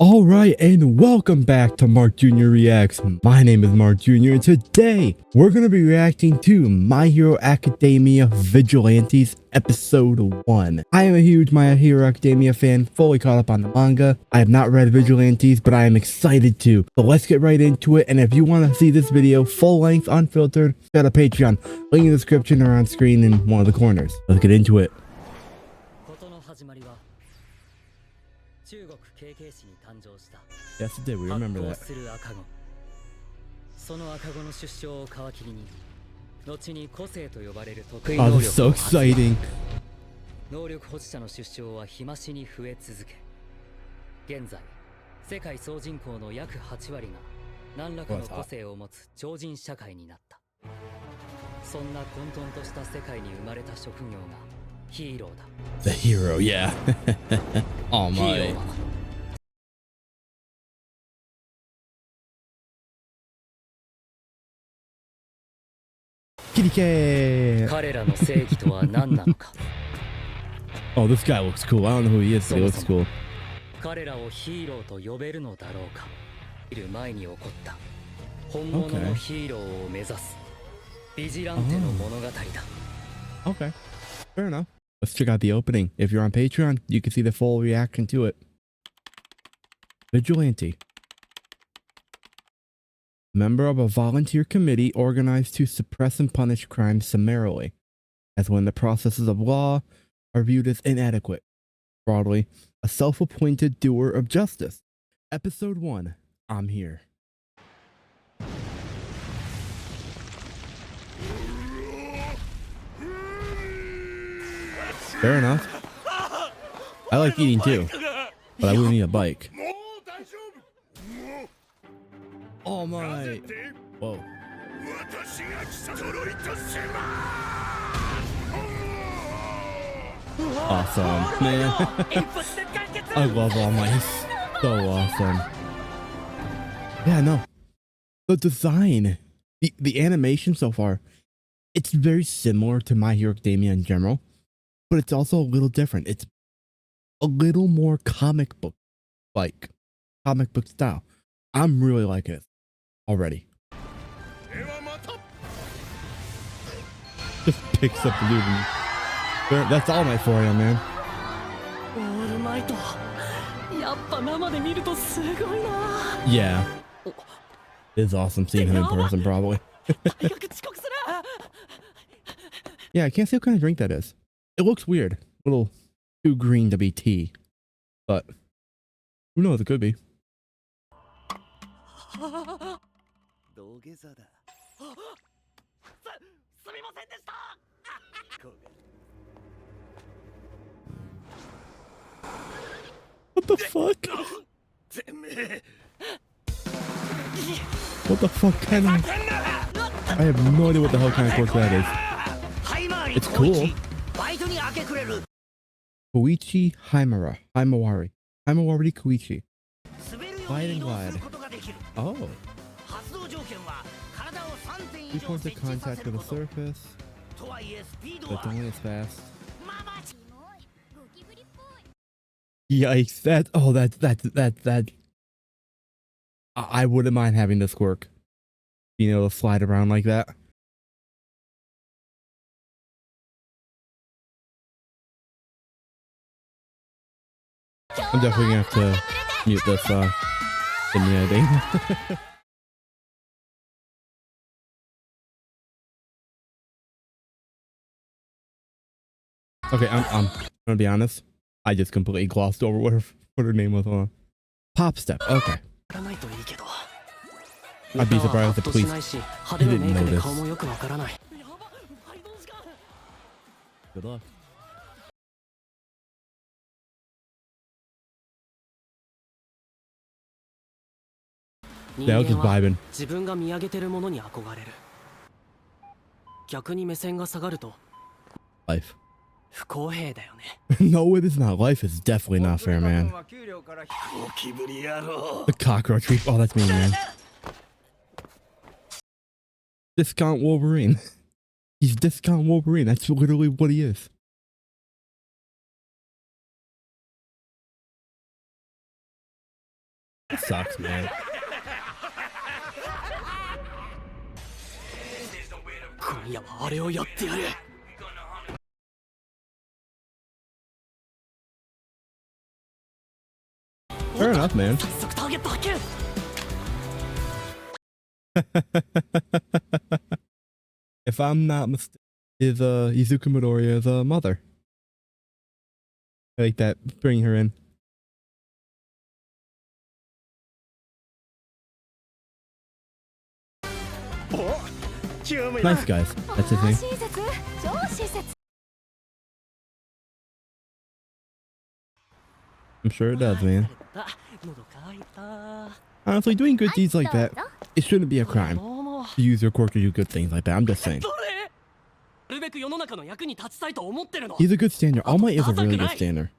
Alright, and welcome back to Mark Jr. Reacts. My name is Mark Jr. and today we're going to be reacting to My Hero Academia Vigilantes Episode 1. I am a huge My Hero Academia fan, fully caught up on the manga. I have not read Vigilantes, but I am excited to. So let's get right into it, and if you want to see this video full length, unfiltered, got a Patreon, link in the description or on screen in one of the corners. Let's get into it. Yes, it did. We remember that. Oh, this is so exciting. The hero, yeah. Oh my. Kitty cat. Oh, this guy looks cool. I don't know who he is, but he looks cool. Okay. Oh. Okay. Fair enough. Let's check out the opening. If you're on Patreon, you can see the full reaction to it. Vigilante. Member of a volunteer committee organized to suppress and punish crime summarily, as when the processes of law are viewed as inadequate. Broadly, a self-appointed doer of justice. Episode 1, I'm here. Fair enough. I like eating too, but I wouldn't need a bike. Oh my. Whoa. Awesome, man. I love All Might. So awesome. Yeah, no. The design, the animation so far, it's very similar to My Hero Academia in general, but it's also a little different. It's a little more comic book style. I'm really liking it already. Just picks up loot. That's All Might for you, man. Yeah. It's awesome seeing him in person, probably. Yeah, I can't see what kind of drink that is. It looks weird. A little too green to be tea. But who knows, it could be. What the fuck? What the fuck kind of... I have no idea what the hell kind of quirk that is. It's cool. Koichi Himawari Koichi. Glide and glide. Oh. 3 points of contact with the surface. But only as fast. Yikes, that. I wouldn't mind having this quirk. Being able to slide around like that. I'm definitely gonna have to mute this, immunity. Okay, I'm gonna be honest. I just completely glossed over what her name was on. Pop Step, okay. I'd be surprised if the police didn't know this. Good luck. Yeah, I was just vibing. Life. No, it is not. Life is definitely not fair, man. The cockroach reef. Oh, that's me, man. Discount Wolverine. He's Discount Wolverine. That's literally what he is. It sucks, man. Fair enough, man. If I'm not mistaken, is Izuku Midoriya's mother. I like that. Bring her in. Nice guys. That's his name. I'm sure it does, man. Honestly, doing good deeds like that, it shouldn't be a crime to use your quirk to do good things like that. I'm just saying. He's a good stander. All Might is a really good stander.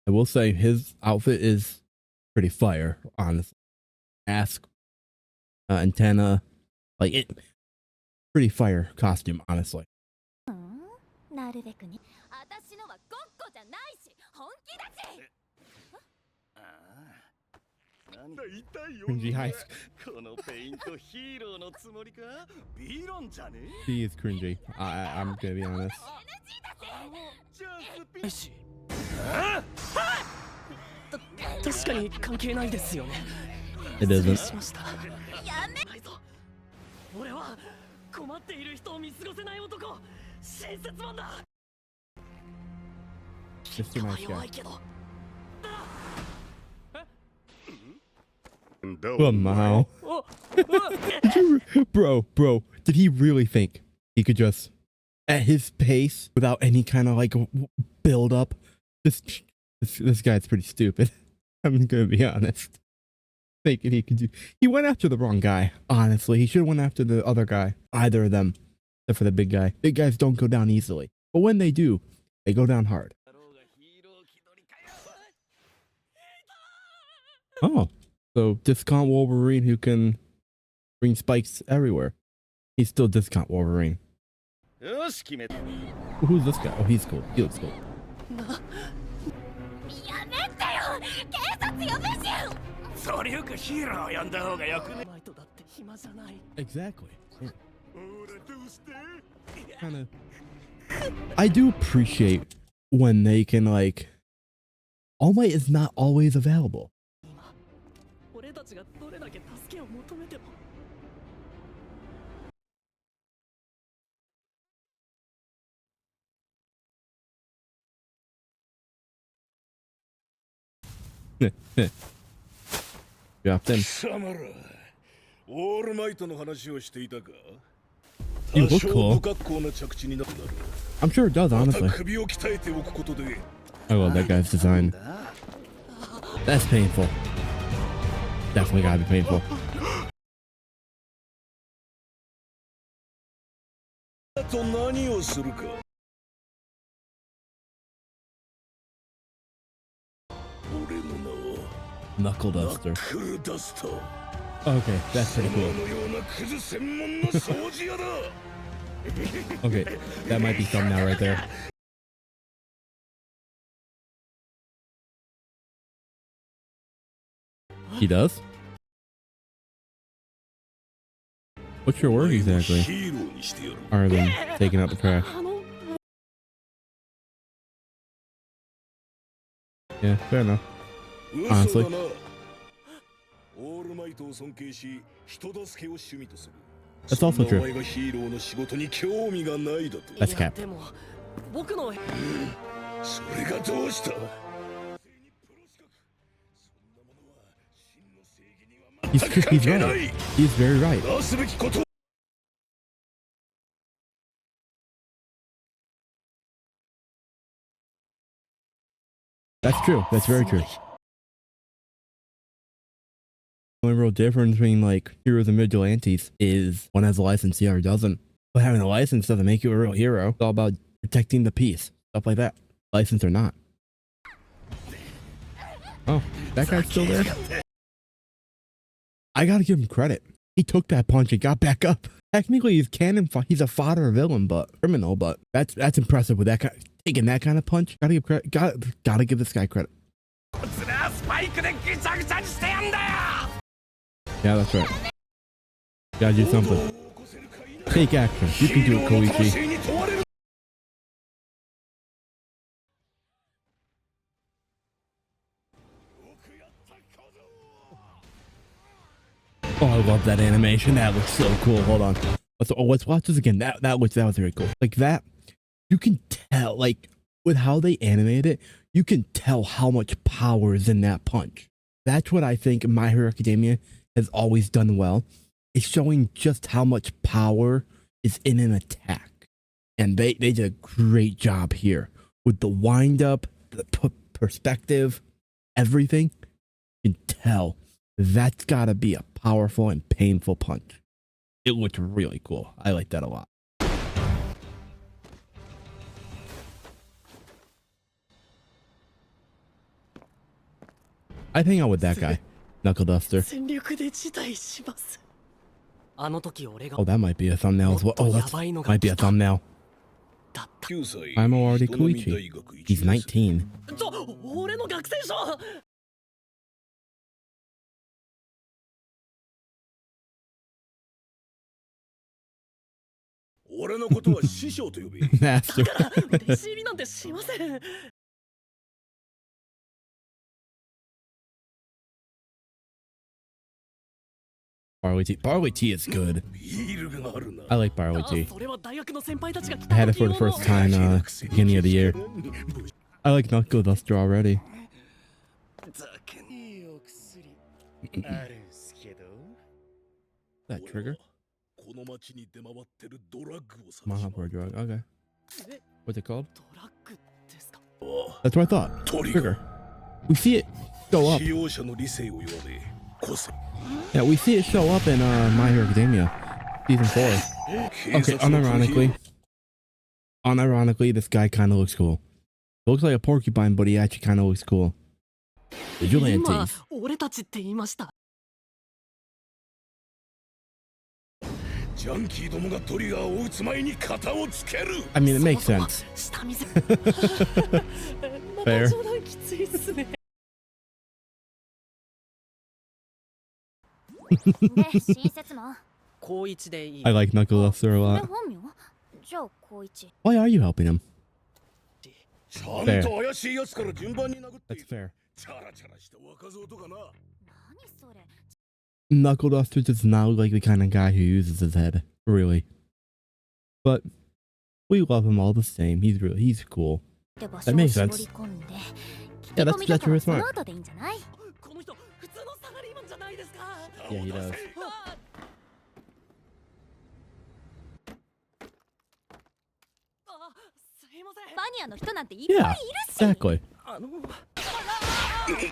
I will say his outfit is pretty fire, honestly. Mask, antenna, like it. Pretty fire costume, honestly. Cringy high. He is cringy. I'm gonna be honest. It isn't. Just a nice guy. Wow. Bro, did he really think he could just, at his pace, without any kind of like build up, this guy's pretty stupid. I'm gonna be honest. Thinking he could do, he went after the wrong guy. Honestly, he should have went after the other guy. Either of them, except for the big guy. Big guys don't go down easily, but when they do, they go down hard. Oh. So discount Wolverine who can bring spikes everywhere. He's still discount Wolverine. Who's this guy? Oh, he's cool. He looks cool. Exactly. Yeah. Kinda. I do appreciate when they can like. All Might is not always available. Dropped in. You look cool. I'm sure it does, honestly. I love that guy's design. That's painful. Definitely gotta be painful. Knuckle duster. Okay, that's pretty cool. Okay, that might be thumbnail right there. He does? What's your word exactly? Other than taking out the trash. Yeah, fair enough. Honestly. That's also true. That's cap. He's right. He's very right. That's true. That's very true. The only real difference between like heroes and vigilantes is one has a license, the other doesn't. But having a license doesn't make you a real hero. It's all about protecting the peace. Stuff like that. License or not. Oh, that guy's still there? I gotta give him credit. He took that punch and got back up. Technically, he's a fodder villain, but criminal. But that's impressive with that guy taking that kind of punch. Gotta give this guy credit. Yeah, that's right. Gotta do something. Take action. You can do it, Koichi. Oh, I love that animation. That looks so cool. Hold on. Let's watch this again. That was very cool. Like that, you can tell, like, with how they animate it, you can tell how much power is in that punch. That's what I think My Hero Academia has always done well. It's showing just how much power is in an attack. And they did a great job here with the wind up, the perspective, everything. You can tell that's gotta be a powerful and painful punch. It looked really cool. I like that a lot. I'd hang out with that guy, Knuckle Duster. Oh, that might be a thumbnail as well. Oh, that might be a thumbnail. I'm already Koichi. He's 19. Master. Barley tea. Barley tea is good. I like barley tea. I had it for the first time beginning of the year. I like Knuckle Duster already. That trigger? Come for a drug. Okay. What's it called? That's what I thought. Trigger. We see it show up. Yeah, we see it show up in My Hero Academia season 4. Okay, unironically, this guy kind of looks cool. He looks like a porcupine, but he actually kind of looks cool. Vigilantes. I mean, it makes sense. Fair. I like Knuckle Duster a lot. Why are you helping him? Fair. That's fair. Knuckle Duster does not look like the kind of guy who uses his head, really. But we love him all the same. He's cool. That makes sense. Yeah, that's really smart. Yeah, he does. Yeah, exactly. Is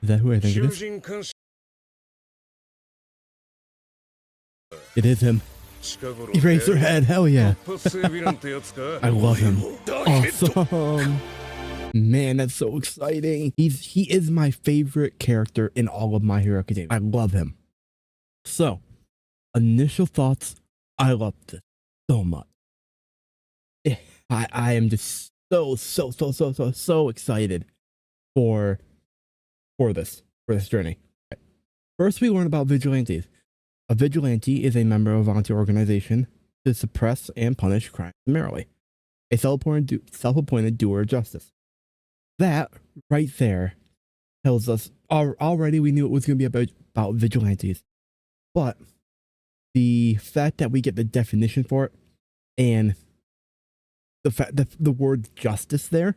that who I think it is? It is him. He raised her head. Hell yeah. I love him. Awesome. Man, that's so exciting. He is my favorite character in all of My Hero Academia. I love him. So, initial thoughts. I love this so much. I am just so excited for this journey. First, we learn about vigilantes. A vigilante is a member of a volunteer organization to suppress and punish crime summarily. A self-appointed doer of justice. That right there tells us already we knew it was going to be about vigilantes, but the fact that we get the definition for it and the fact that the word justice there,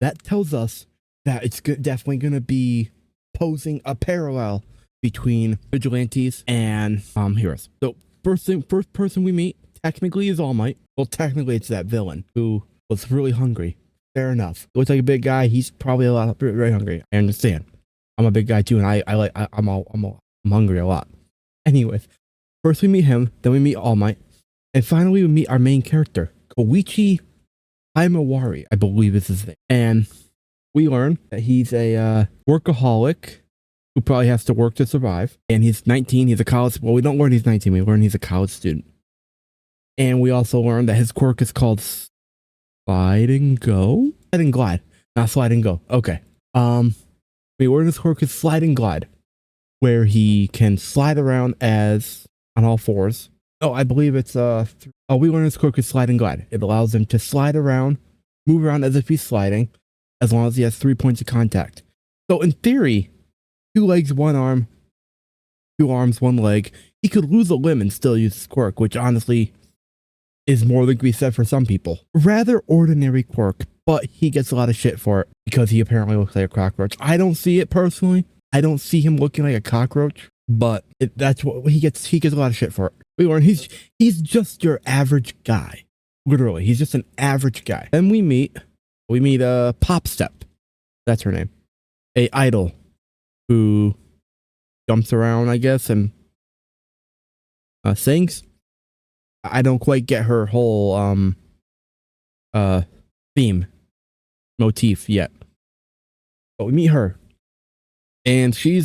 that tells us that it's definitely going to be posing a parallel between vigilantes and heroes. So first person we meet technically is All Might. Well, technically it's that villain who was really hungry. Fair enough. Looks like a big guy. He's probably very hungry. I understand. I'm a big guy too, and I'm hungry a lot. Anyways, first we meet him, then we meet All Might, and finally we meet our main character, Koichi Himawari, I believe is his name. And we learn that he's a workaholic who probably has to work to survive. And he's 19. He's a college. Well, we don't learn he's 19. We learn he's a college student. And we also learn that his quirk is called Slide and Go? Slide and Glide. Not Slide and Go. Okay. We learn his quirk is Slide and Glide, where he can slide around as on all fours. Oh, I believe it's we learn his quirk is Slide and Glide. It allows him to slide around, move around as if he's sliding, as long as he has 3 points of contact. So in theory, 2 legs, 1 arm, 2 arms, 1 leg. He could lose a limb and still use his quirk, which honestly is more than can be said for some people. Rather ordinary quirk, but he gets a lot of shit for it because he apparently looks like a cockroach. I don't see it personally. I don't see him looking like a cockroach, but that's what he gets. He gets a lot of shit for it. We learn he's just your average guy. Literally, he's just an average guy. Then we meet Pop Step. That's her name. A idol who jumps around, I guess, and sings. I don't quite get her whole theme motif yet. But we meet her. And she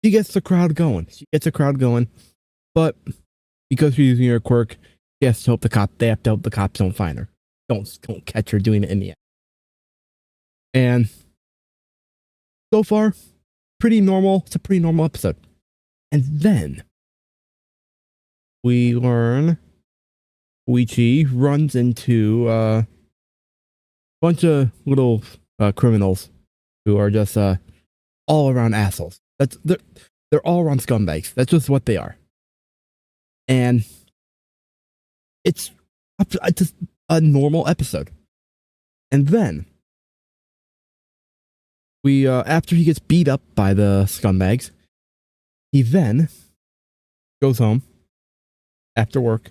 gets the crowd going. She gets the crowd going. But because she's using her quirk, she has to hope they have to hope the cops don't find her. Don't catch her doing it in the end. And so far, pretty normal. It's a pretty normal episode. And then we learn Koichi runs into a bunch of little criminals who are just all around assholes. They're all around scumbags. That's just what they are. And it's just a normal episode. And then we after he gets beat up by the scumbags, he then goes home after work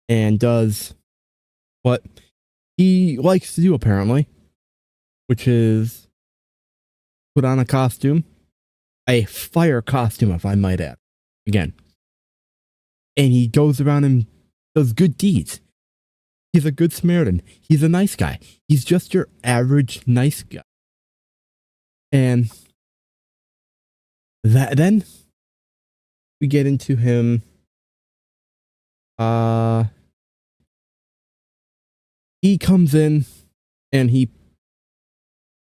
and does what he likes to do apparently, which is put on a costume, a fire costume, if I might add. Again. And he goes around and does good deeds. He's a good Samaritan. He's a nice guy. He's just your average nice guy. And then we get into him. He comes in and he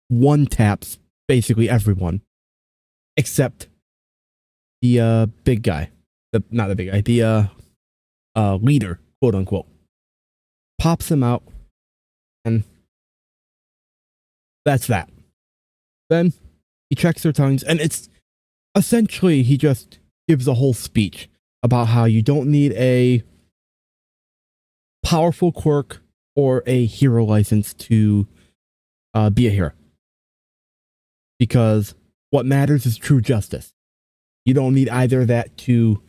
one taps basically everyone except the big guy. Not the big guy, the leader, quote unquote. Pops him out, and that's that. Then he checks their tongues, and it's essentially he just gives a whole speech about how you don't need a powerful quirk or a hero license to be a hero. Because what matters is true justice. You don't need either of that to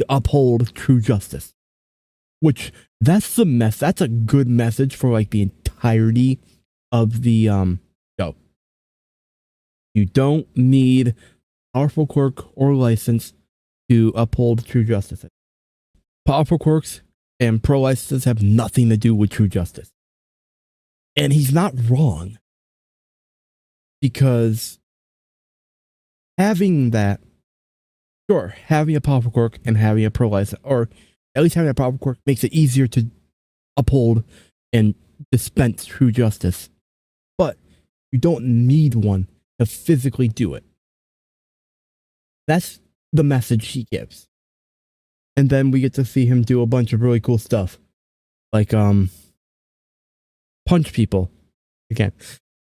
uphold true justice. Which that's a good message for like the entirety of the show. You don't need powerful quirk or license to uphold true justice. Powerful quirks and pro licenses have nothing to do with true justice. And he's not wrong. Because having that, sure, having a powerful quirk and having a pro license, or at least having a powerful quirk, makes it easier to uphold and dispense true justice. But you don't need one to physically do it. That's the message he gives. And then we get to see him do a bunch of really cool stuff. Like, punch people. Again,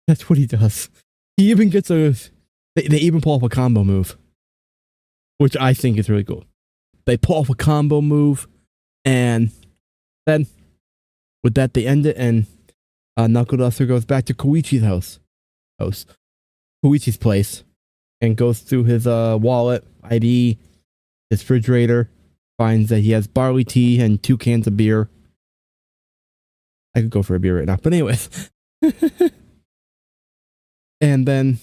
that's what he does. He even gets they even pull off a combo move, which I think is really cool. They pull off a combo move, and then with that they end it, and Knuckle Duster goes back to Koichi's Koichi's place, and goes through his wallet, ID, his refrigerator, finds that he has barley tea and 2 cans of beer. I could go for a beer right now, but anyways. And then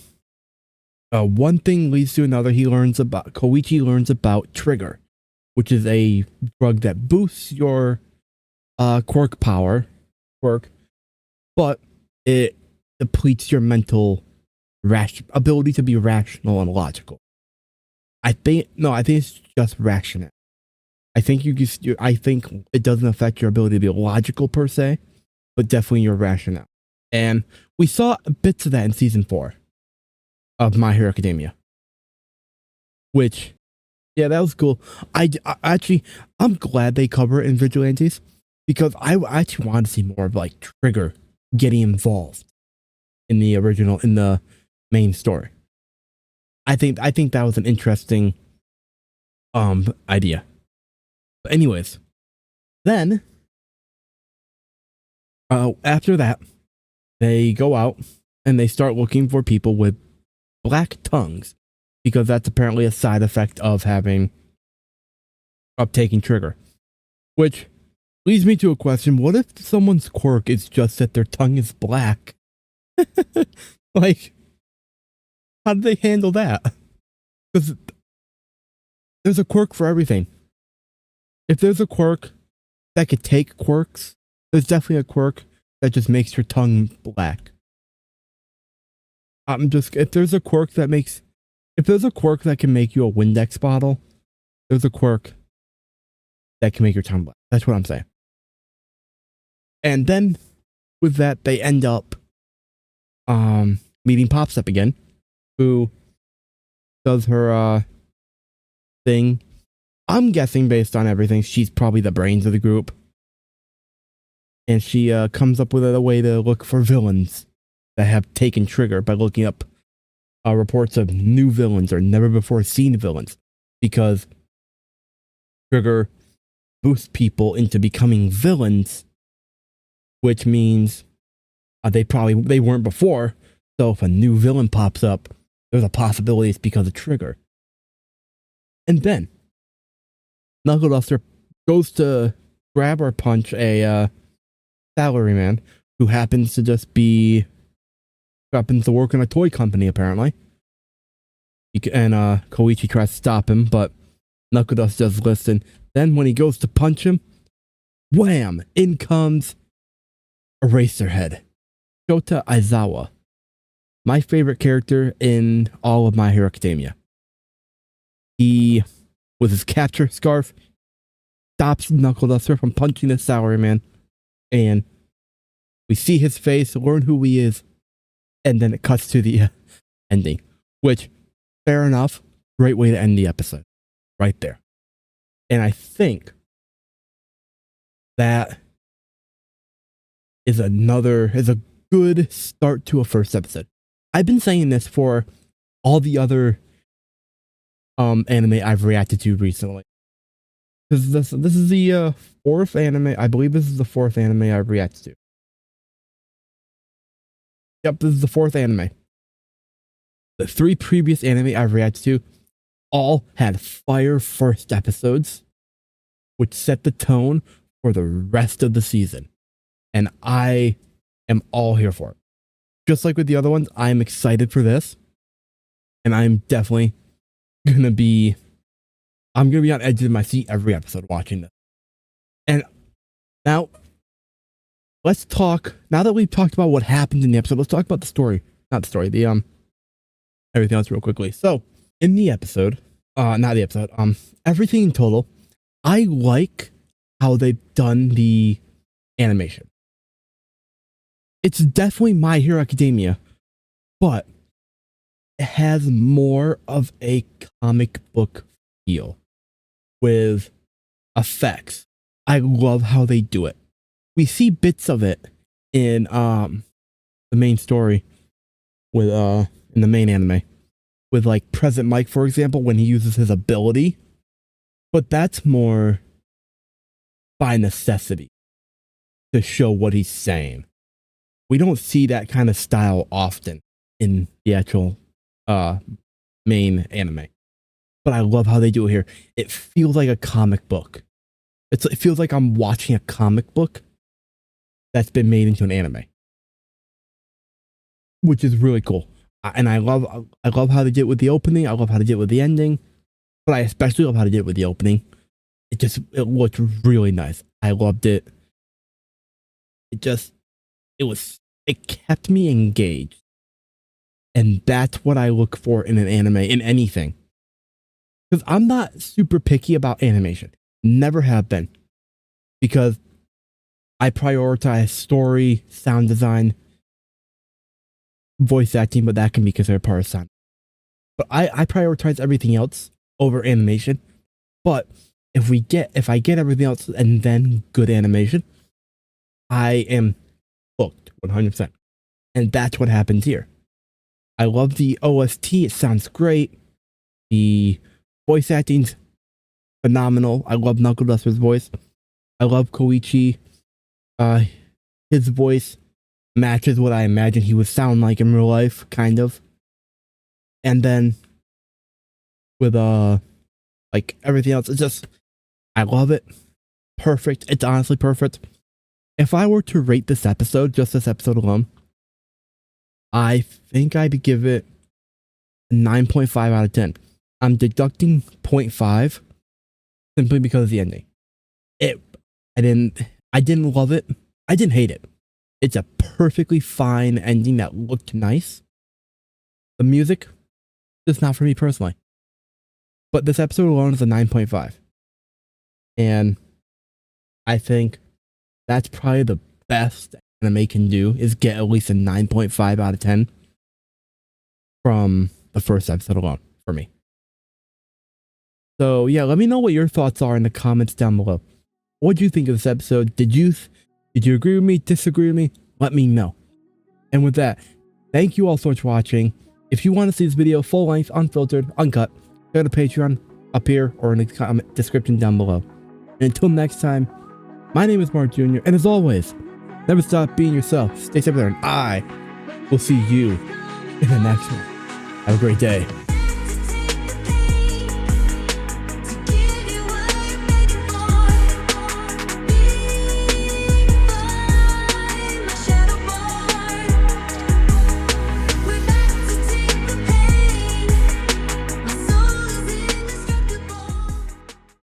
one thing leads to another. Koichi learns about Trigger, which is a drug that boosts your quirk power, but it depletes your mental ability to be rational and logical. I think it's just rational. I think it doesn't affect your ability to be logical per se, but definitely your rationale. And we saw bits of that in season 4. of My Hero Academia. Which, yeah, that was cool. I'm glad they cover it in Vigilantes, because I actually wanted to see more of like Trigger getting involved in the main story. I think that was an interesting idea. But anyways, then after that, they go out and they start looking for people with black tongues, because that's apparently a side effect of taking Trigger. Which leads me to a question: what if someone's quirk is just that their tongue is black? Like, how do they handle that? Because there's a quirk for everything. If there's a quirk that could take quirks, there's definitely a quirk that just makes your tongue black. If there's a quirk that can make you a Windex bottle, there's a quirk that can make your tongue black. That's what I'm saying. And then with that, they end up meeting Pops Up again, who does her thing. I'm guessing, based on everything, she's probably the brains of the group. And she comes up with a way to look for villains that have taken Trigger by looking up reports of new villains or never before seen villains, because Trigger boosts people into becoming villains, which means they weren't before. So if a new villain pops up, there's a possibility it's because of Trigger. And then Knuckle Duster goes to grab or punch a salaryman who happens to work in a toy company, apparently. And Koichi tries to stop him, but Knuckle Duster does listen. Then when he goes to punch him, wham! In comes Eraserhead, Shota Aizawa, my favorite character in all of My Hero Academia. He, with his capture scarf, stops Knuckle Duster from punching the salaryman, and we see his face, learn who he is, and then it cuts to the ending. Which, fair enough, great way to end the episode, right there. And I think that is a good start to a first episode. I've been saying this for all the other anime I've reacted to recently. Because this is the fourth anime. I believe this is the fourth anime I've reacted to. Yep, this is the fourth anime. The 3 previous anime I've reacted to all had fire first episodes, which set the tone for the rest of the season. And I am all here for it. Just like with the other ones, I'm excited for this. And I'm definitely gonna be on edge of my seat every episode watching this. And now, let's talk, now that we've talked about what happened in the episode, let's talk about the story. Not the story, everything else real quickly. So, in the episode, everything in total, I like how they've done the animation. It's definitely My Hero Academia, but it has more of a comic book feel with effects. I love how they do it. We see bits of it in the main story with in the main anime with like Present Mike, for example, when he uses his ability, but that's more by necessity to show what he's saying. We don't see that kind of style often in the actual main anime, but I love how they do it here. It feels like a comic book. It feels like I'm watching a comic book that's been made into an anime, which is really cool. And I love how they did it with the opening. I love how they did it with the ending, but I especially love how they did it with the opening. It looked really nice. I loved it. It kept me engaged. And that's what I look for in an anime, in anything. Because I'm not super picky about animation. Never have been. Because I prioritize story, sound design, voice acting, but that can be considered part of sound. but I prioritize everything else over animation. But if I get everything else and then good animation, I am hooked 100%. And that's what happens here. I love the OST. It sounds great. The voice acting's phenomenal. I love Knuckle Duster's voice. I love Koichi. His voice matches what I imagine he would sound like in real life, kind of. And then with like everything else, it's just, I love it. Perfect. It's honestly perfect. If I were to rate this episode, just this episode alone, I think I'd give it a 9.5 out of 10. I'm deducting 0.5 simply because of the ending. I didn't love it. I didn't hate it. It's a perfectly fine ending that looked nice. The music, just not for me personally. But this episode alone is a 9.5. And I think that's probably the best anime can do, is get at least a 9.5 out of 10 from the first episode alone for me. So yeah, let me know what your thoughts are in the comments down below. What do you think of this episode? Did you agree with me, disagree with me? Let me know. And with that, thank you all so much for watching. If you want to see this video full length, unfiltered, uncut, go to Patreon up here or in the comment description down below. And until next time, my name is Mark Jr. And as always, never stop being yourself. Stay safe there, and I will see you in the next one. Have a great day.